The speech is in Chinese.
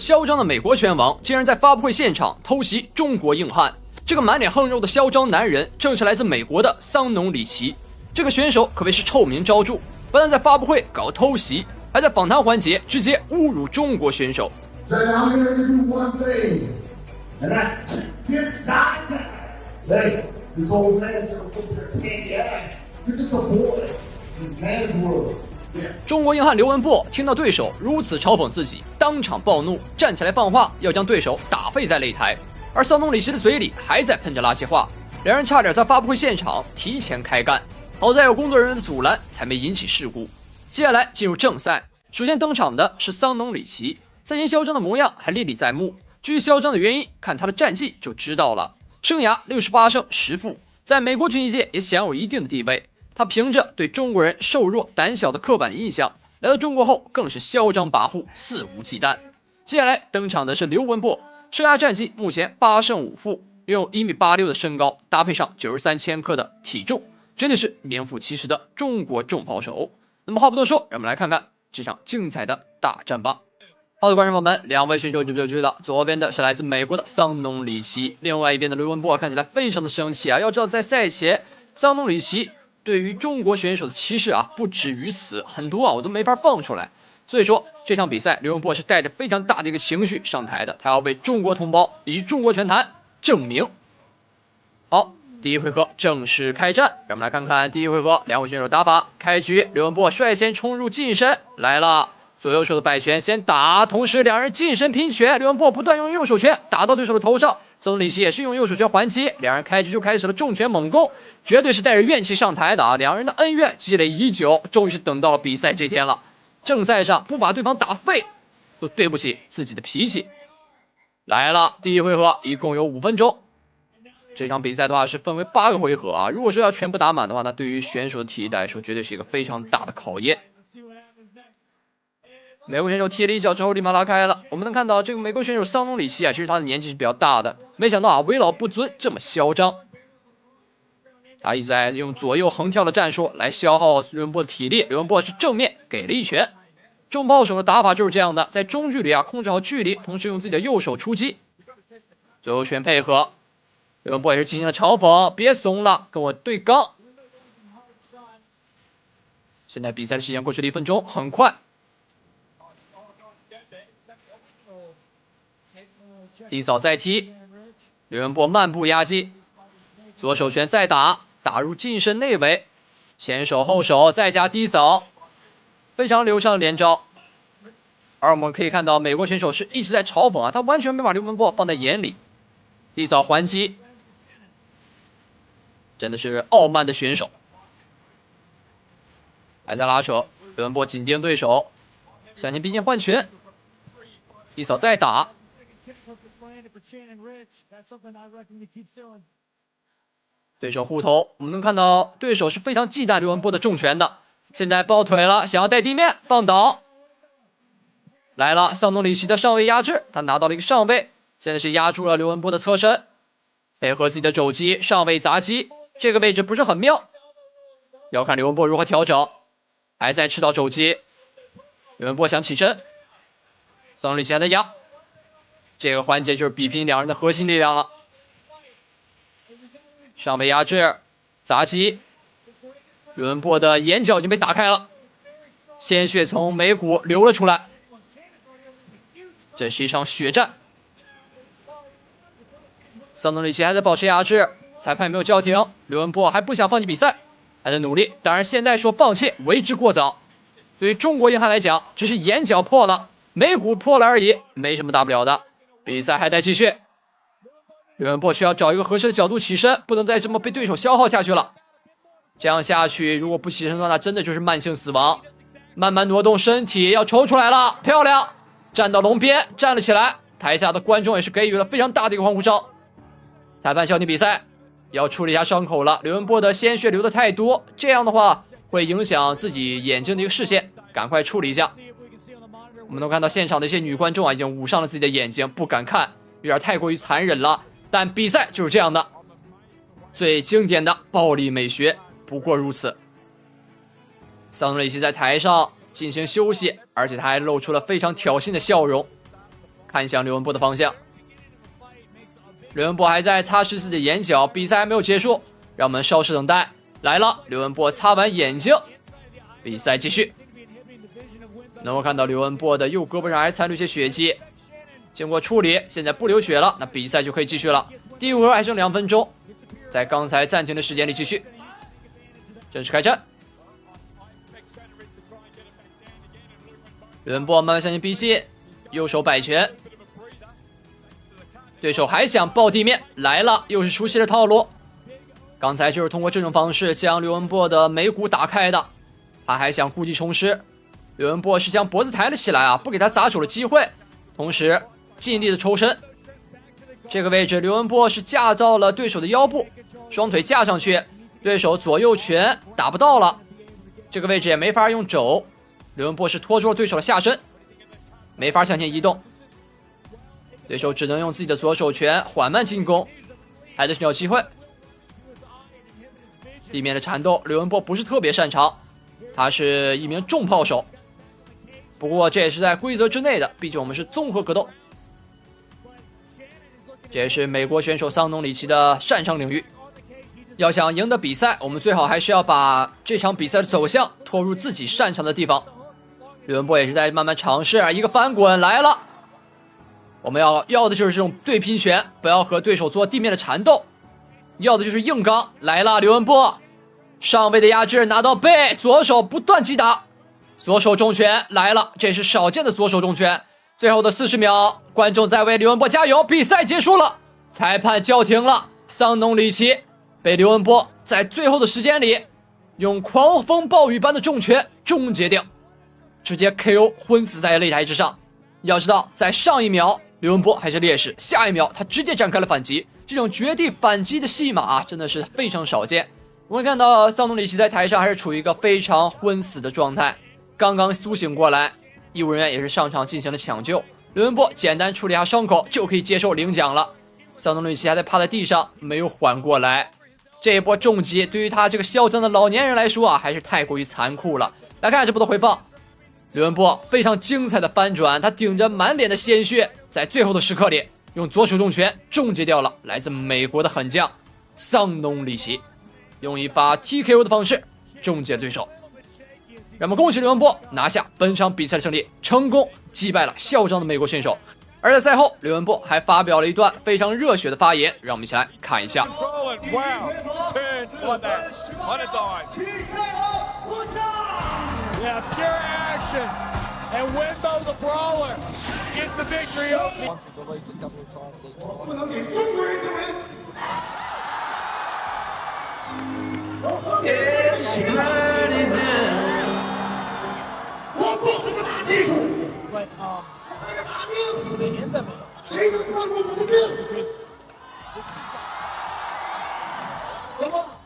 嚣张的美国拳王竟然在发布会现场偷袭中国硬汉。这个满脸横肉的嚣张男人，正是来自美国的桑农里奇。这个选手可谓是臭名昭著，不但在发布会搞偷袭，还在访谈环节直接侮辱中国选手。中国硬汉刘文波听到对手如此嘲讽自己，当场暴怒，站起来放话要将对手打废在擂台。而桑东里奇的嘴里还在喷着垃圾话，两人差点在发布会现场提前开干，好在有工作人员的阻拦，才没引起事故。接下来进入正赛，首先登场的是桑东里奇，赛前嚣张的模样还历历在目。至于嚣张的原因，看他的战绩就知道了。生涯68胜10负，在美国拳击界也享有一定的地位。他凭着对中国人瘦弱胆小的刻板印象，来到中国后更是嚣张跋扈，肆无忌惮。接下来登场的是刘文波，生涯战绩目前8胜5负，拥有1.86米的身高，搭配上93千克的体重，真的是名副其实的中国重炮手。那么话不多说，让我们来看看这场精彩的大战吧。好的，观众朋友们，两位选手就知道，左边的是来自美国的桑农里奇，另外一边的刘文波看起来非常的生气啊。要知道，在赛前，桑农里奇对于中国选手的歧视啊，不止于此，很多啊我都没法放出来。所以说这场比赛，刘文波是带着非常大的一个情绪上台的，他要为中国同胞以及中国拳坛证明。好，第一回合正式开战，让我们来看看第一回合两位选手打法。开局，刘文波率先冲入近身，来了。左右手的摆拳先打，同时两人近身拼拳，刘文波不断用右手拳打到对手的头上，桑东里奇也是用右手拳还击，两人开局就开始了重拳猛攻，绝对是带着怨气上台的啊！两人的恩怨积累已久，终于是等到了比赛这天了。正赛上不把对方打废，都对不起自己的脾气。来了，第一回合一共有5分钟。这场比赛的话是分为8个回合啊，如果说要全部打满的话，那对于选手的体力来说，绝对是一个非常大的考验。美国选手踢了一脚之后立马拉开了，我们能看到这个美国选手桑东里奇啊，其实他的年纪是比较大的，没想到啊为老不尊这么嚣张。他一直在用左右横跳的战术来消耗刘文波的体力，刘文波是正面给了一拳。重炮手的打法就是这样的，在中距离啊控制好距离，同时用自己的右手出击，左右拳配合。刘文波也是进行了嘲讽，别怂了，跟我对刚。现在比赛的时间过去了1分钟，很快。低扫再踢，刘文波慢步压击，左手拳再打，打入近身内围，前手后手再加低扫，非常流畅的连招。而我们可以看到，美国选手是一直在嘲讽啊，他完全没把刘文波放在眼里。低扫还击，真的是傲慢的选手。还在拉扯，刘文波紧盯对手，向前逼近换拳，低扫再打。对手护头，我们能看到对手是非常忌惮刘文波的重拳的。现在抱腿了，想要带地面放倒。来了，桑东里奇的上位压制，他拿到了一个上位，现在是压住了刘文波的侧身，配合自己的肘击上位砸击，这个位置不是很妙，要看刘文波如何调整。还在吃到肘击，刘文波想起身，桑东里奇还在压。这个环节就是比拼两人的核心力量了。上位压制，砸击，刘文波的眼角已经被打开了，鲜血从眉骨流了出来。这是一场血战。桑东里奇还在保持压制，裁判没有叫停，刘文波还不想放弃比赛，还在努力。当然，现在说放弃为之过早。对于中国硬汉来讲，只是眼角破了，眉骨破了而已，没什么大不了的。比赛还在继续，刘文波需要找一个合适的角度起身，不能再这么被对手消耗下去了。这样下去，如果不起身的话，那真的就是慢性死亡。慢慢挪动身体，要抽出来了，漂亮！站到龙边，站了起来。台下的观众也是给予了非常大的一个欢呼声。裁判叫停比赛，要处理一下伤口了。刘文波的鲜血流得太多，这样的话会影响自己眼睛的一个视线，赶快处理一下。我们能看到现场的一些女观众啊，已经捂上了自己的眼睛，不敢看，有点太过于残忍了。但比赛就是这样的，最经典的暴力美学不过如此。桑东里奇在台上进行休息，而且他还露出了非常挑衅的笑容。看向刘文波的方向。刘文波还在擦拭自己的眼角，比赛还没有结束，让我们稍事等待。来了，刘文波擦完眼睛，比赛继续。能够看到刘文波的右胳膊上还残留一些血迹，经过处理，现在不流血了，那比赛就可以继续了。第5回合还剩2分钟，在刚才暂停的时间里继续，正式开战。刘文波慢慢向前逼近，右手摆拳，对手还想抱地面，来了，又是熟悉的套路。刚才就是通过这种方式将刘文波的眉骨打开的，他还想故技重施。刘文波是将脖子抬了起来啊，不给他砸手的机会，同时尽力的抽身。这个位置刘文波是架到了对手的腰部，双腿架上去，对手左右拳打不到了，这个位置也没法用肘，刘文波是拖住了对手的下身，没法向前移动，对手只能用自己的左手拳缓慢进攻，还得寻找机会。地面的缠斗刘文波不是特别擅长，他是一名重炮手，不过这也是在规则之内的，毕竟我们是综合格斗。这也是美国选手桑农里奇的擅长领域。要想赢得比赛，我们最好还是要把这场比赛的走向拖入自己擅长的地方。刘文波也是在慢慢尝试，一个翻滚来了。我们要的就是这种对拼拳，不要和对手做地面的缠斗，要的就是硬刚。来了，刘文波上位的压制拿到背，左手不断击打，左手重拳来了，这是少见的左手重拳。最后的40秒，观众在为刘文波加油，比赛结束了，裁判叫停了。桑农里奇被刘文波在最后的时间里用狂风暴雨般的重拳终结掉，直接 KO 昏死在擂台之上。要知道在上一秒刘文波还是劣势，下一秒他直接展开了反击，这种绝地反击的戏码真的是非常少见。我们看到桑农里奇在台上还是处于一个非常昏死的状态，刚刚苏醒过来，医务人员也是上场进行了抢救，刘文波简单处理下伤口就可以接受领奖了。桑农里奇还在趴在地上没有缓过来，这一波重击对于他这个嚣张的老年人来说还是太过于残酷了。来看这波的回放，刘文波非常精彩的翻转，他顶着满脸的鲜血，在最后的时刻里用左手重拳终结掉了来自美国的狠将桑农里奇，用一发 TKO 的方式终结对手。让我们恭喜刘文波拿下本场比赛的胜利，成功击败了嚣张的美国选手。而在赛后，刘文波还发表了一段非常热血的发言，让我们一起来看一下。不能给中国人丢人。我不和他打技术，我和他打命。谁能断过我的命？